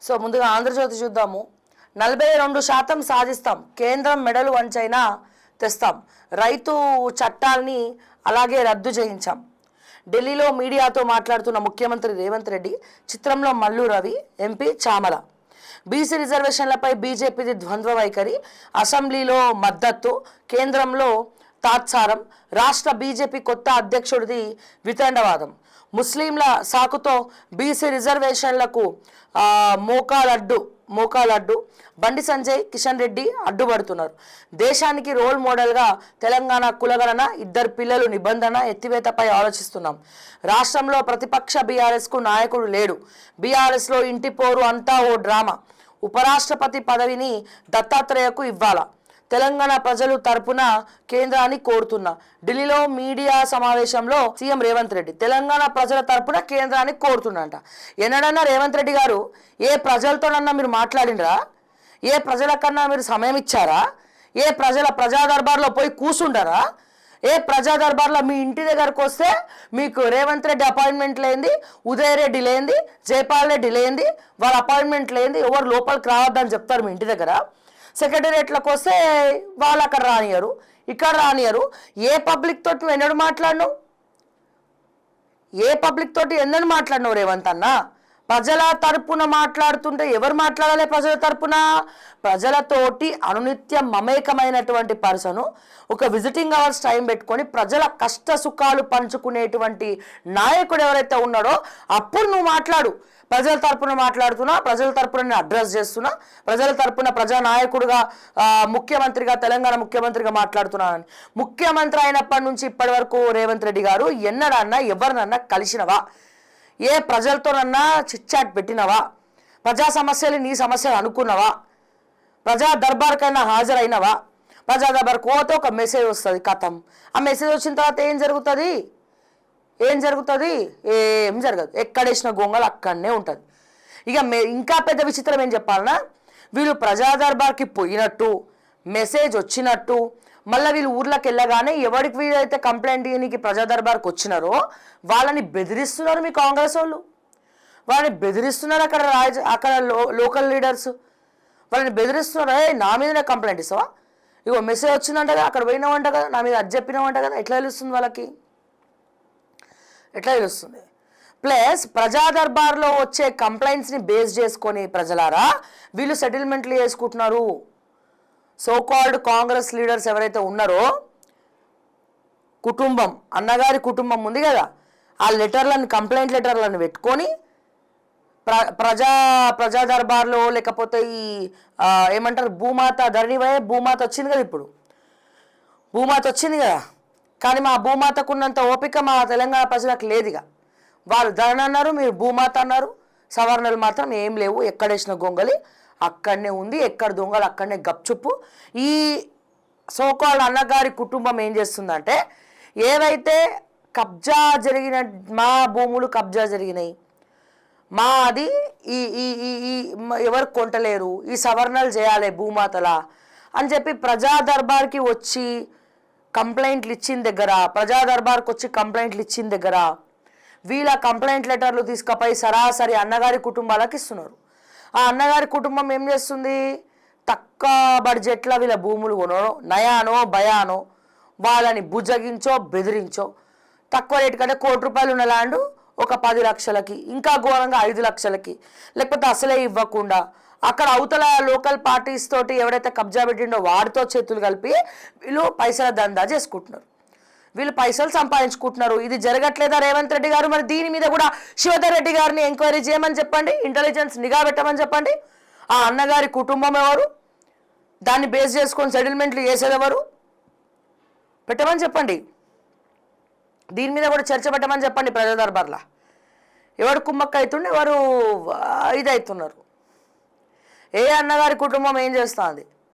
So ముందుగా ఆంధ్రజ్యోతి చూద్దాము. 42% సాధిస్తాం, కేంద్రం మెడలు వంచైనా తెస్తాం, రైతు చట్టాల్ని అలాగే రద్దు చేయించాం. ఢిల్లీలో మీడియాతో మాట్లాడుతున్న ముఖ్యమంత్రి రేవంత్ రెడ్డి, చిత్రంలో మల్లు రవి, ఎంపీ చామల. బీసీ రిజర్వేషన్లపై బీజేపీది ద్వంద్వ వైఖరి, అసెంబ్లీలో మద్దతు, కేంద్రంలో తాత్సారం, రాష్ట్ర బీజేపీ కొత్త అధ్యక్షుడిది వితండవాదం. ముస్లింల సాకుతో బీసీ రిజర్వేషన్లకు మోకాలడ్డు బండి సంజయ్, కిషన్ రెడ్డి అడ్డుపడుతున్నారు. దేశానికి రోల్ మోడల్గా తెలంగాణ కులగణన, 2 పిల్లలు నిబంధన ఎత్తివేతపై ఆలోచిస్తున్నాం. రాష్ట్రంలో ప్రతిపక్ష బీఆర్ఎస్కు నాయకుడు లేడు. బీఆర్ఎస్లో ఇంటి పోరు అంతా ఓ డ్రామా. ఉపరాష్ట్రపతి పదవిని దత్తాత్రేయకు ఇవ్వాలా? తెలంగాణ ప్రజలు తరపున కేంద్రాన్ని కోరుతున్నా. ఢిల్లీలో మీడియా సమావేశంలో సీఎం రేవంత్ రెడ్డి తెలంగాణ ప్రజల తరపున కేంద్రాన్ని కోరుతున్నట. ఎన్నడన్నా రేవంత్ రెడ్డి గారు ఏ ప్రజలతోనన్నా మీరు మాట్లాడినరా? ఏ ప్రజలకన్నా మీరు సమయం ఇచ్చారా? ఏ ప్రజా దర్బార్లో పోయి కూర్చుంటారా? ఏ ప్రజా దర్బార్లో మీ ఇంటి దగ్గరకు వస్తే మీకు రేవంత్ రెడ్డి అపాయింట్మెంట్ లేనిది, ఉదయ్ రెడ్డి లేనిది, జైపాల్ రెడ్డి లేనిది, వాళ్ళ అపాయింట్మెంట్ లేనిది ఎవరు లోపలికి రావద్దని చెప్తారు మీ ఇంటి దగ్గర. సెక్రటేరియట్లకు వస్తే వాళ్ళు అక్కడ రానియరు, ఇక్కడ రానియరు. ఏ పబ్లిక్ తోటి నువ్వు ఎన్నడూ మాట్లాడినావు? ఏ పబ్లిక్ తోటి ఎన్నడూ మాట్లాడినావు రేవంత్ అన్న? ప్రజల తరపున మాట్లాడుతుంటే ఎవరు మాట్లాడాలి? ప్రజల తరపున ప్రజలతోటి అనునిత్యం మమేకమైనటువంటి పర్సను, ఒక విజిటింగ్ అవర్స్ టైం పెట్టుకొని ప్రజల కష్ట సుఖాలు పంచుకునేటువంటి నాయకుడు ఎవరైతే ఉన్నాడో అప్పుడు నువ్వు మాట్లాడు. ప్రజల తరపున మాట్లాడుతున్నా, ప్రజల తరపున నేను అడ్రస్ చేస్తున్నా, ప్రజల తరపున ప్రజానాయకుడుగా, ముఖ్యమంత్రిగా, తెలంగాణ ముఖ్యమంత్రిగా మాట్లాడుతున్నానని. ముఖ్యమంత్రి అయినప్పటి నుంచి ఇప్పటి వరకు రేవంత్ రెడ్డి గారు ఎన్నడన్నా ఎవరినన్నా కలిసినవా? ఏ ప్రజలతోనన్నా చిట్చాట్ పెట్టినవా? ప్రజా సమస్యలు నీ సమస్యలు అనుకున్నవా? ప్రజా దర్బార్కైనా హాజరైనవా? ప్రజా దర్బార్కి పోతే ఒక మెసేజ్ వస్తుంది, కథం. ఆ మెసేజ్ వచ్చిన తర్వాత ఏం జరుగుతుంది? ఏం జరగదు. ఎక్కడేసిన గొంగలు అక్కడనే ఉంటుంది. ఇక ఇంకా పెద్ద విచిత్రం ఏం చెప్పాలన్నా, వీళ్ళు ప్రజా దర్బార్కి పోయినట్టు, మెసేజ్ వచ్చినట్టు, మళ్ళీ వీళ్ళు ఊర్లోకి వెళ్ళగానే ఎవరికి వీళ్ళైతే కంప్లైంట్ ఇవ్వడానికి ప్రజా దర్బార్కి వచ్చినారో వాళ్ళని బెదిరిస్తున్నారు మీ కాంగ్రెస్ వాళ్ళు. వాళ్ళని బెదిరిస్తున్నారు అక్కడ లోకల్ లీడర్స్ వాళ్ళని బెదిరిస్తున్నారు. నా మీదనే కంప్లైంట్ ఇస్తావా? ఇగో మెసేజ్ వచ్చిందంట కదా, అక్కడ పోయినావంట కదా, నా మీద అది చెప్పినావంట కదా. ఎట్లా తెలుస్తుంది వాళ్ళకి? ఎట్లా తెలుస్తుంది? ప్లస్ ప్రజా దర్బార్లో వచ్చే కంప్లైంట్స్ని బేస్ చేసుకొని ప్రజలారా వీళ్ళు సెటిల్మెంట్లు చేసుకుంటున్నారు. సోకాల్డ్ కాంగ్రెస్ లీడర్స్ ఎవరైతే ఉన్నారో, కుటుంబం, అన్నగారి కుటుంబం ఉంది కదా, ఆ లెటర్లను, కంప్లైంట్ లెటర్లను పెట్టుకొని ప్రజా దర్బార్లో, లేకపోతే ఈ ఏమంటారు భూమాత ధరణివే భూమాత వచ్చింది కదా, ఇప్పుడు భూమాత వచ్చింది కదా, కానీ మా భూమాతకున్నంత ఓపిక మా తెలంగాణ ప్రజలకు లేదుగా. వాళ్ళు ధరణ అన్నారు, మీరు భూమాత అన్నారు. సవరణలు మాత్రం ఏం లేవు. ఎక్కడేసిన గొంగలి అక్కడనే ఉంది, ఎక్కడ దొంగలు అక్కడనే గప్చుప్పు. ఈ సోకాల్డ్ అన్నగారి కుటుంబం ఏం చేస్తుందంటే, ఏవైతే కబ్జా జరిగిన మా భూములు కబ్జా జరిగినాయి, మాది ఈ ఈ ఈ ఎవరు కొంటలేరు, ఈ సవరణలు చేయాలి భూమాతలా అని చెప్పి ప్రజా దర్బార్కి వచ్చి కంప్లైంట్లు ఇచ్చిన దగ్గర, ప్రజా దర్బార్కి వచ్చి కంప్లైంట్లు ఇచ్చిన దగ్గర వీళ్ళ కంప్లైంట్ లెటర్లు తీసుకుపోయి సరాసరి అన్నగారి కుటుంబాలకు ఇస్తున్నారు. ఆ అన్నగారి కుటుంబం ఏం చేస్తుంది? తక్కువ బడ్జెట్లో వీళ్ళ భూములు కొనో, నయానో భయానో వాళ్ళని బుజ్జగించో బెదిరించో, తక్కువ రేటు కంటే ₹1,00,00,000 ఉన్న ల్యాండ్ ఒక 10 లక్షలకి, ఇంకా ఘోరంగా 5 లక్షలకి, లేకపోతే అసలే ఇవ్వకుండా అక్కడ అవతల లోకల్ పార్టీస్ తోటి ఎవరైతే కబ్జా పెట్టిండో వాడితో చేతులు కలిపి వీళ్ళు పైసల దందా చేసుకుంటున్నారు. వీళ్ళు పైసలు సంపాదించుకుంటున్నారు. ఇది జరగట్లేదా రేవంత్ రెడ్డి గారు? మరి దీని మీద కూడా శివధర్ రెడ్డి గారిని ఎంక్వైరీ చేయమని చెప్పండి, ఇంటెలిజెన్స్ నిఘా పెట్టమని చెప్పండి. ఆ అన్నగారి కుటుంబం ఎవరు? దాన్ని బేస్ చేసుకొని సెటిల్మెంట్లు చేసేది ఎవరు? పెట్టమని చెప్పండి. దీని మీద కూడా చర్చ పెట్టమని చెప్పండి. ప్రజా దర్బార్లా ఎవరు కుమ్మక్క అవుతుండే, ఎవరు ఇదవుతున్నారు? ఏ అన్నగారి కుటుంబం ఏం చేస్తుంది?